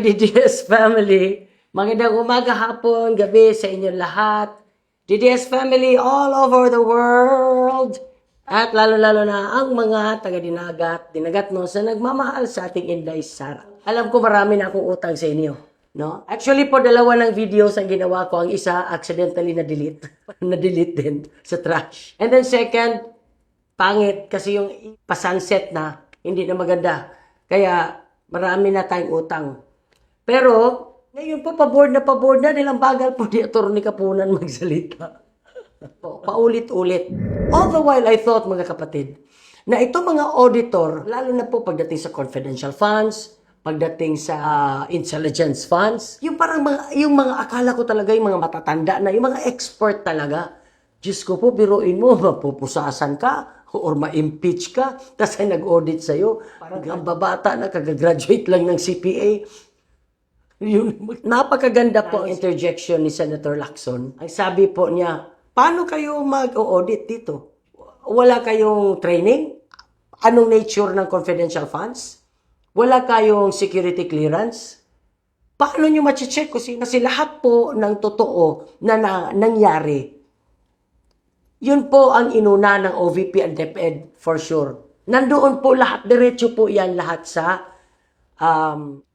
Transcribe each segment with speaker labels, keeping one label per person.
Speaker 1: DDS family, magandang umaga, hapon, gabi sa inyong lahat. DDS family all over the world. At lalo-lalo na ang mga taga-dinagat no, sa nagmamahal sa ating Inday Sara. Alam ko marami na akong utang sa inyo. No? Actually po, dalawa ng videos ang ginawa ko. Ang isa, accidentally na-delete. Na-delete din sa trash. And then second, pangit kasi yung pa-sunset na, hindi na maganda. Kaya marami na tayong utang. Pero, ngayon po, paboard na nilang bagal po ni Atty. Kapunan magsalita. Paulit-ulit. All the while, I thought, mga kapatid, na ito mga auditor, lalo na po pagdating sa confidential funds, pagdating sa intelligence funds, yung parang yung mga akala ko talaga, yung mga matatanda na, yung mga expert talaga. Diyos ko po, biruin mo, mapupusasan ka, or ma-impeach ka, tapos ay nag-audit sa'yo. Parang ang babata na, kagagraduate lang ng CPA. Napakaganda po ang interjection ni Senator Lacson. Ang sabi po niya, paano kayo mag-audit dito? Wala kayong training? Anong nature ng confidential funds? Wala kayong security clearance? Paano nyo machi-check kasi lahat po ng totoo na nangyari? Yun po ang inuna ng OVP and DepEd for sure. Nandoon po lahat, diretso po yan lahat sa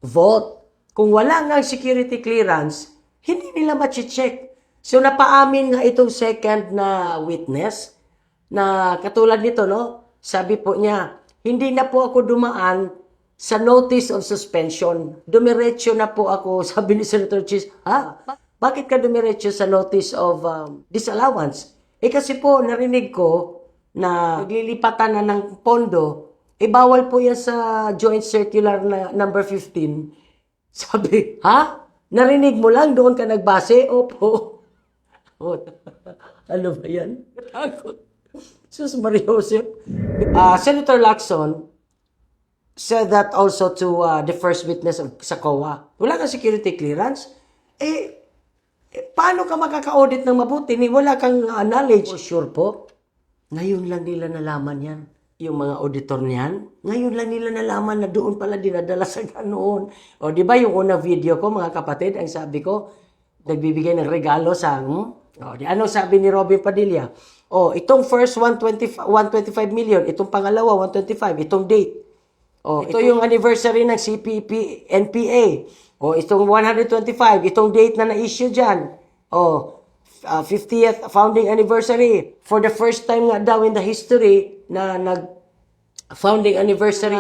Speaker 1: vote. Kung wala nga security clearance, hindi nila machi-check. So napaamin nga itong second na witness na katulad nito, no? Sabi po niya, hindi na po ako dumaan sa notice of suspension. Dumiretso na po ako, sabi ni Senator Chis, ha? Bakit ka dumiretso sa notice of disallowance? Kasi po narinig ko na naglilipatan na ng pondo, bawal po yan sa Joint Circular na number 15. Sabi, ha? Narinig mo lang, doon ka nagbase? Opo. Ano ba yan? Takot. Sus Maria Joseph. Senator Lacson said that also to the first witness sa COA. Wala kang security clearance? Paano ka makaka-audit ng mabuti? Wala kang knowledge. For sure po. Ngayon lang nila nalaman yan. Yung mga auditor niyan, ngayon lang nila nalaman na doon pala dinadala sa ganoon. O di ba yung unang video ko, mga kapatid, ang sabi ko, nagbibigay ng regalo sa, anong sabi ni Robin Padilla? Itong first 125 million, itong pangalawa 125, itong date. Ito yung anniversary ng CPP, NPA. Itong 125, itong date na na-issue dyan. 50th founding anniversary. For the first time nga daw in the history na nag-founding anniversary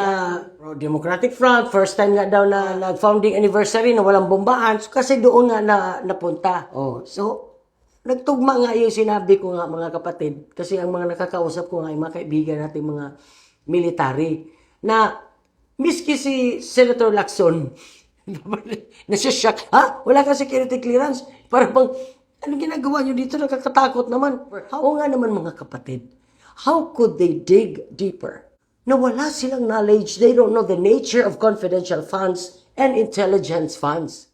Speaker 1: Democratic Front, first time nga daw na nag-founding anniversary na walang bombahan, kasi doon nga napunta. So, nagtugma nga yung sinabi ko nga, mga kapatid, kasi ang mga nakakausap ko nga, yung mga kaibigan natin mga military, na miski si Senator Lacson, nasashock, ha? Wala kang security clearance? Para bang, anong ginagawa nyo dito? Nakakatakot naman. Oo nga naman, mga kapatid. How could they dig deeper? Na wala silang knowledge, they don't know the nature of confidential funds and intelligence funds.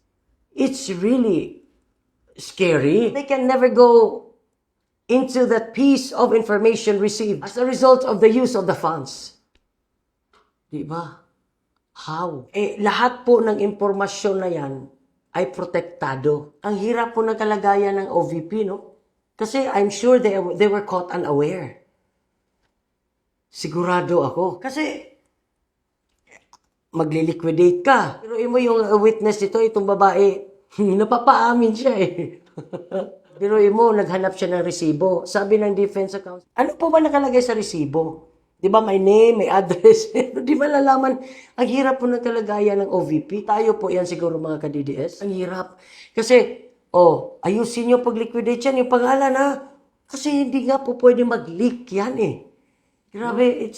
Speaker 1: It's really scary. They can never go into that piece of information received as a result of the use of the funds. Diba? How? Lahat po ng impormasyon na yan ay protektado. Ang hirap po ng kalagayan ng OVP, no? Kasi I'm sure they were caught unaware. Sigurado ako. Kasi magliliquidate ka. Pero mo yung witness nito, itong babae, napapaamin siya eh. Pero mo, naghanap siya ng resibo. Sabi ng defense account, ano po ba nakalagay sa resibo? Di ba may name, may address? Di ba lalaman? Ang hirap po ng kalagayan ng OVP. Tayo po yan siguro mga ka-DDS. Ang hirap. Kasi, ayusin nyo pag-liquidate yan, yung pangalan ha. Kasi hindi nga po pwede mag-leak yan eh. Grabe,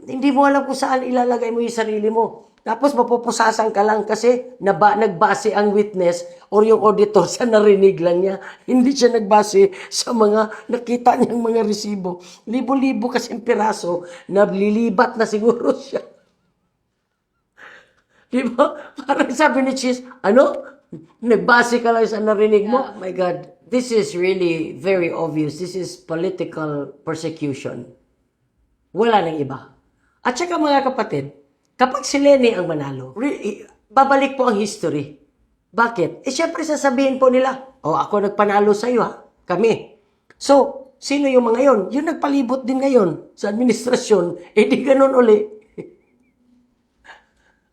Speaker 1: hindi mo alam kung saan ilalagay mo yung sarili mo. Tapos mapupusasan ka lang kasi nagbase ang witness or yung auditor sa narinig lang niya. Hindi siya nagbase sa mga nakita niyang mga resibo. Libo-libo kasing piraso, naglilibat na siguro siya. Di ba? Parang sabi ni Cheese, nagbase ka lang sa narinig mo? Yeah. My God, this is really very obvious. This is political persecution. Wala nang iba. At saka mga kapatid, kapag si Lenny ang manalo, babalik po ang history. Bakit? Siyempre sasabihin po nila, ako nagpanalo sa iyo ha, kami. So, sino yung mga yon? Yung nagpalibot din ngayon sa administrasyon, di ganun uli.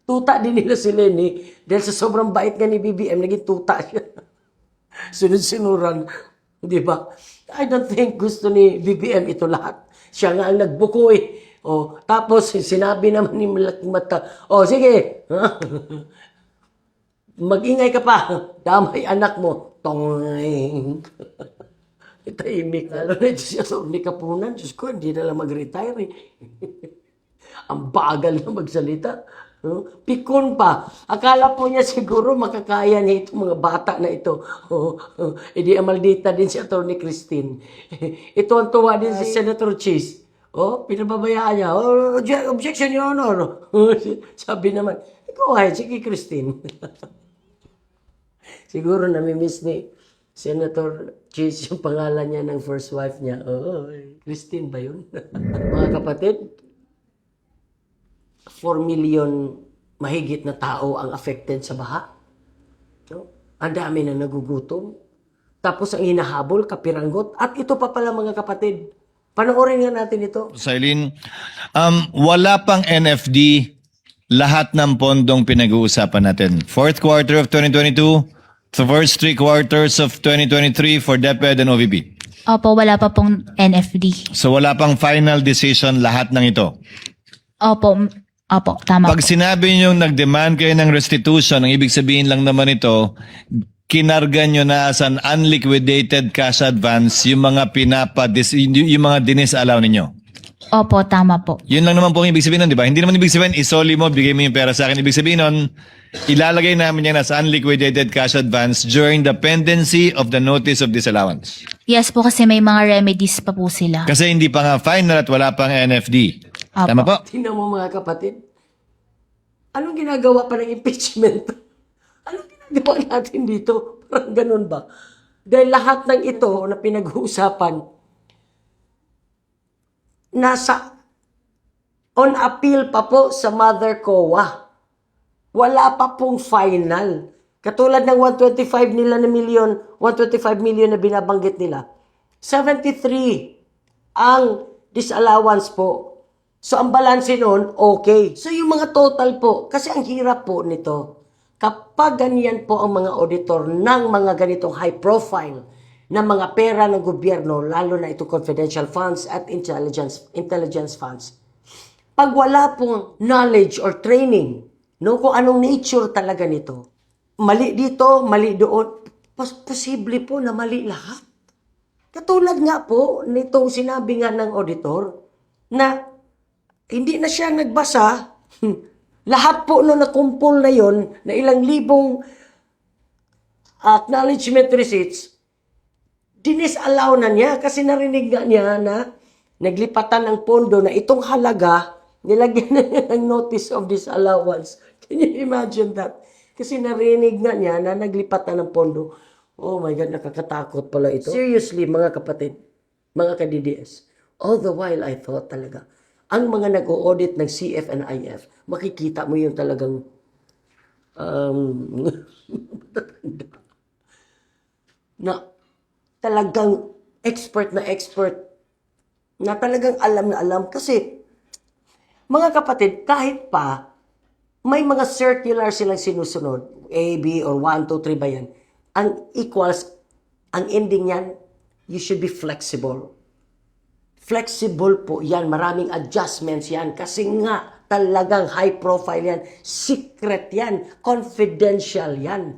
Speaker 1: Tuta din nila si Lenny dahil sa sobrang bait nga ni BBM, naging tuta siya. Sunod-sinuran. Di ba? I don't think gusto ni BBM ito lahat. Siya nga ang nagbuko eh. Tapos sinabi naman ni Malaking Mata, sige, mag-ingay ka pa, damay anak mo. Tongeng. Tahimik. Lalo na ito siya sa Kapunan. Diyos ko, hindi na lang mag-retire eh. Ang bagal na magsalita. Pikon pa. Akala po niya siguro makakaya niya itong mga bata na ito. Edi amaldita din si Atty. Christine. Ito ang tuwa din si Senator Cheese. Pinababayaan niya. Objection, Your Honor. Sabi naman, go ahead, sige Christine. Siguro namimiss ni Senator Cheese yung pangalan niya ng first wife niya. Christine ba yun? Mga kapatid, 4 million mahigit na tao ang affected sa baha. Ang dami na nagugutom. Tapos ang hinahabol, kapiranggot. At ito pa pala mga kapatid. Panoorin nga natin ito.
Speaker 2: Silene, wala pang NFD lahat ng pondong pinag-uusapan natin. Fourth quarter of 2022, the first 3 quarters of 2023 for DepEd and OVP.
Speaker 3: Opo, wala pa pong NFD.
Speaker 2: So wala pang final decision lahat ng ito.
Speaker 3: Opo, tama
Speaker 2: Pag
Speaker 3: po.
Speaker 2: sinabi nyo nag-demand kayo ng restitution, ang ibig sabihin lang naman ito, kinarga nyo na as an unliquidated cash advance yung mga yung mga dinisalaw ninyo.
Speaker 3: Opo, tama po.
Speaker 2: Yun lang naman po ang ibig sabihin nun, di ba? Hindi naman ibig sabihin, isoli mo, bigay mo yung pera sa akin. Ibig sabihin nun, ilalagay namin yan as unliquidated cash advance during the pendency of the notice of disallowance.
Speaker 3: Yes po, kasi may mga remedies pa po sila.
Speaker 2: Kasi hindi pa nga final at wala pang NFD.
Speaker 3: Apo.
Speaker 2: Tama po?
Speaker 1: Tingnan mo mga kapatid. Anong ginagawa pa ng impeachment? Anong ginagawa natin dito? Parang ganun ba? Dahil lahat ng ito na pinag-uusapan, nasa on appeal pa po sa Mother COA. Wala pa pong final. Katulad ng 125 million na binabanggit nila. 73 ang disallowance po. So, ang balanse nun, okay. So, yung mga total po, kasi ang hirap po nito, kapag ganyan po ang mga auditor ng mga ganitong high profile na mga pera ng gobyerno, lalo na ito confidential funds at intelligence funds, pag wala pong knowledge or training, kung anong nature talaga nito, mali dito, mali doon, posible po na mali lahat. Katulad nga po nitong sinabi nga ng auditor na hindi na siya nagbasa. Lahat po nung nakumpul na yon na ilang libong acknowledgement receipts, dinisallow na niya kasi narinig nga niya na naglipatan ng pondo na itong halaga, nilagyan na niya ng notice of disallowance. Can you imagine that? Kasi narinig nga niya na naglipatan ng pondo. Oh my God, nakakatakot pala ito. Seriously, mga kapatid, mga ka-DDS, all the while I thought talaga, ang mga nag-o-audit ng CF and IF, makikita mo yung talagang na talagang expert na talagang alam na alam. Kasi, mga kapatid, kahit pa may mga circular silang sinusunod, A, B, or 1, 2, 3 ba yan, ang equals, ang ending yan, you should be flexible. Flexible po yan. Maraming adjustments yan. Kasi nga, talagang high profile yan. Secret yan. Confidential yan.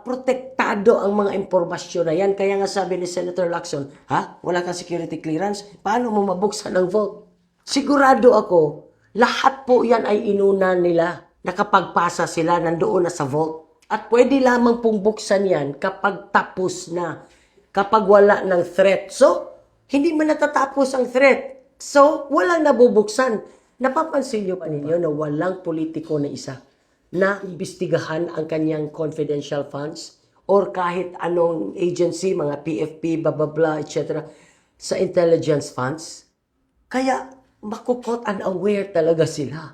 Speaker 1: Protektado ang mga impormasyon na yan. Kaya nga sabi ni Senator Lacson, wala kang security clearance? Paano mo mabuksan ang vault? Sigurado ako, lahat po yan ay inuna nila. Nakapagpasa sila, nandoon na sa vault. At pwede lamang pong buksan yan kapag tapos na. Kapag wala ng threat. So, hindi man natatapos ang threat. So, walang nabubuksan. Napapansin niyo pa ninyo na walang politiko na isa na imbestigahan ang kanyang confidential funds or kahit anong agency, mga PFP, blah, blah, blah, etc. sa intelligence funds. Kaya, makukot unaware talaga sila.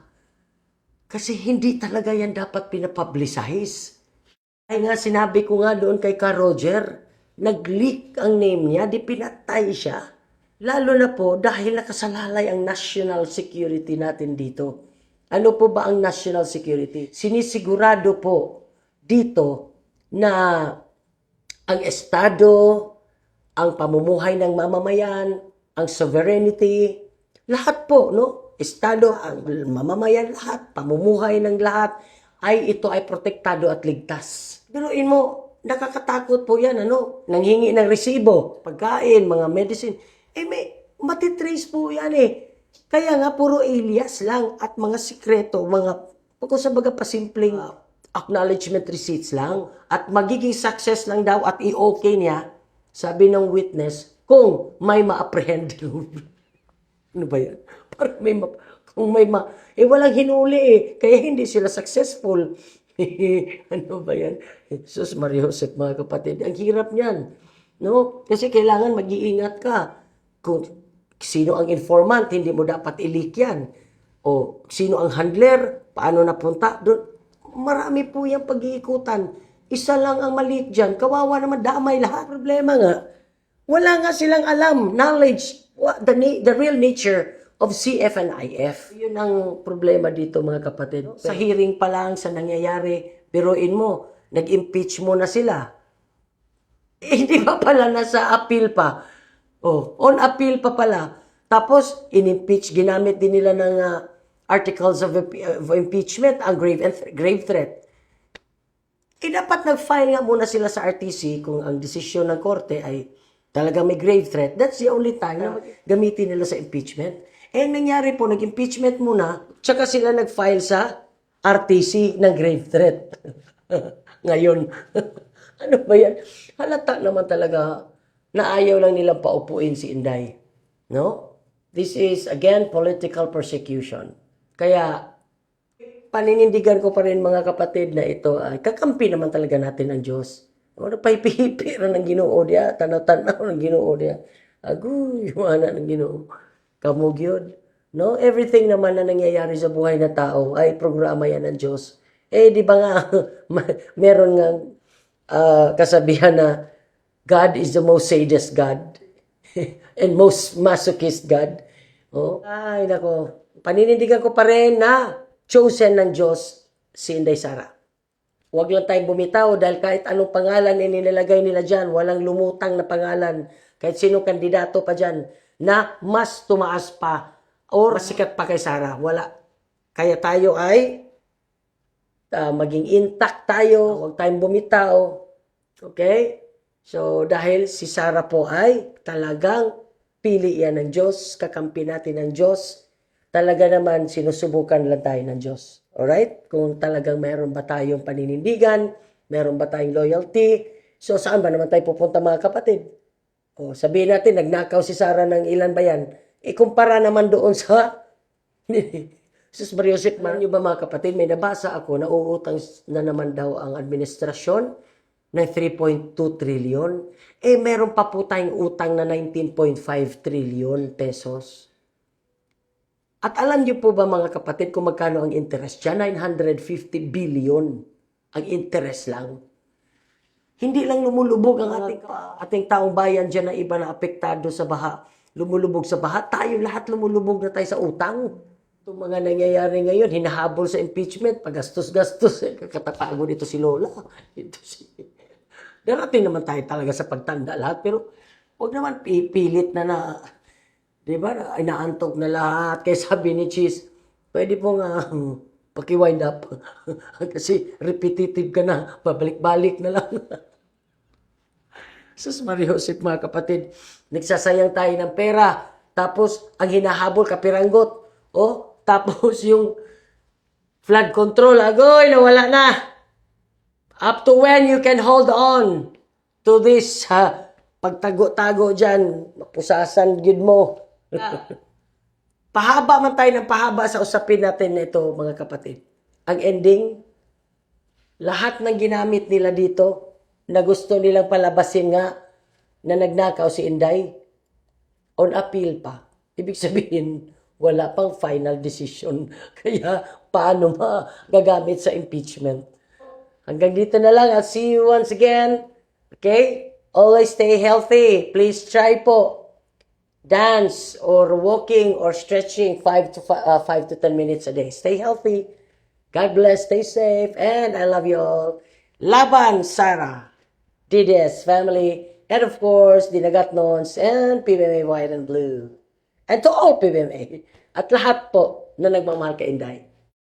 Speaker 1: Kasi hindi talaga yan dapat pinapublicize. Ay nga, sinabi ko nga doon kay Ka Roger, nag-leak ang name niya, di pinatay siya. Lalo na po dahil nakasalalay ang national security natin dito. Ano po ba ang national security? Sinisigurado po dito na ang estado, ang pamumuhay ng mamamayan, ang sovereignty, lahat po, no? Estado, ang mamamayan, lahat, pamumuhay ng lahat, ito ay protektado at ligtas. Biruin mo, nakakatakot po yan, ano? Nanghingi ng resibo, pagkain, mga medicine. Matitrace po yan eh. Kaya nga, puro alias lang at mga sikreto, kung sa baga pasimpleng acknowledgement receipts lang. At magiging success lang daw at i-okay niya, sabi ng witness, kung may ma-apprehend. Ano ba yan? Parang walang hinuli eh. Kaya hindi sila successful. Ano ba yan? Jesus Maria Joseph, mga kapatid. Ang hirap niyan. No? Kasi kailangan mag-iingat ka. Kung sino ang informant, hindi mo dapat i-leak yan. O sino ang handler, paano napunta doon. Marami po yung pag-iikutan. Isa lang ang maliit dyan. Kawawa naman, damay lahat. Problema nga. Wala nga silang alam, knowledge, the real nature of CF and IF. Yun ang problema dito, mga kapatid. Sa hearing pa lang, sa nangyayari, biruin mo, nag-impeach mo na sila. Hindi pa pala, nasa appeal pa. On appeal pa pala. Tapos, in-impeach, ginamit din nila ng articles of impeachment, ang grave threat. Dapat nag-file nga muna sila sa RTC kung ang desisyon ng korte ay talagang may grave threat. That's the only time na gamitin nila sa impeachment. Nangyari po, nag-impeachment muna, tsaka sila nag-file sa RTC ng grave threat. Ngayon, ano ba yan? Halata naman talaga na ayaw lang nilang paupuin si Inday. No? This is, again, political persecution. Kaya, paninindigan ko pa rin, mga kapatid, na ito ay kakampi naman talaga natin ang Diyos. Ano pa ipihipira ng Ginoo diya, tanaw-tanaw ng Ginoo diya. Agoy, wala ng Ginoo. Kamog yun. No? Everything naman na nangyayari sa buhay na tao ay programa yan ng Diyos. Di ba nga, meron nga kasabihan na God is the most sadist God and most masochist God. Ay, nako. Paninindigan ko pa rin na chosen ng Diyos si Inday Sara. Huwag lang tayong bumitaw dahil kahit anong pangalan nilalagay nila dyan, walang lumutang na pangalan, kahit sinong kandidato pa dyan, na mas tumaas pa or sikat pa kay Sara. Wala. Kaya tayo ay maging intact tayo, huwag tayong bumitaw. Okay? So, dahil si Sara po ay talagang pili yan ng Diyos, kakampi natin ng Diyos, talaga naman sinusubukan lang tayo ng Diyos. Alright? Kung talagang meron ba tayong paninindigan, meron ba tayong loyalty, so saan ba naman tayo pupunta, mga kapatid? Sabihin natin, nagnakaw si Sara ng ilan ba yan? Kumpara naman doon sa Sus Maria Joseph, nyo ba, mga kapatid, may nabasa ako na uutang na naman daw ang administrasyon ng 3.2 trillion. Meron pa po tayong utang na 19.5 trillion pesos. At alam niyo po ba, mga kapatid, kung magkano ang interest dyan? 950 billion ang interest lang. Hindi lang lumulubog ang ating taong bayan dyan na iba na apektado sa baha. Lumulubog sa baha. Tayo lahat lumulubog na tayo sa utang. Itong mga nangyayari ngayon, hinahabol sa impeachment, pagastos-gastos. Kakatapago dito si Lola. Darating naman tayo talaga sa pagtanda lahat. Pero huwag naman pilit na di ba? Inaantok na lahat. Kaya sabi ni Cheese, pwede po nga paki-wind up. Kasi repetitive ka na. Babalik-balik na lang. Sus Maria Joseph, mga kapatid. Nagsasayang tayo ng pera. Tapos, ang hinahabol, kapiranggot. Tapos yung flood control. Agoy, nawala na. Up to when you can hold on to this pagtago-tago dyan. Mapusasan gid mo. Pahaba man tayo ng pahaba sa usapin natin na ito, mga kapatid. Ang ending, lahat ng ginamit nila dito na gusto nilang palabasin nga na nagnakaw si Inday, on appeal pa. Ibig sabihin, wala pang final decision. Kaya paano magagamit sa impeachment? Hanggang dito na lang. I'll see you once again. Okay? Always stay healthy. Please try po. Dance or walking or stretching 5 to 10 minutes a day. Stay healthy. God bless. Stay safe. And I love you all. Laban, Sarah, Dides, family, and of course, Dinagat Nons, and PBMA White and Blue. And to all PBMA. At lahat po na nagmamahal kay Inday.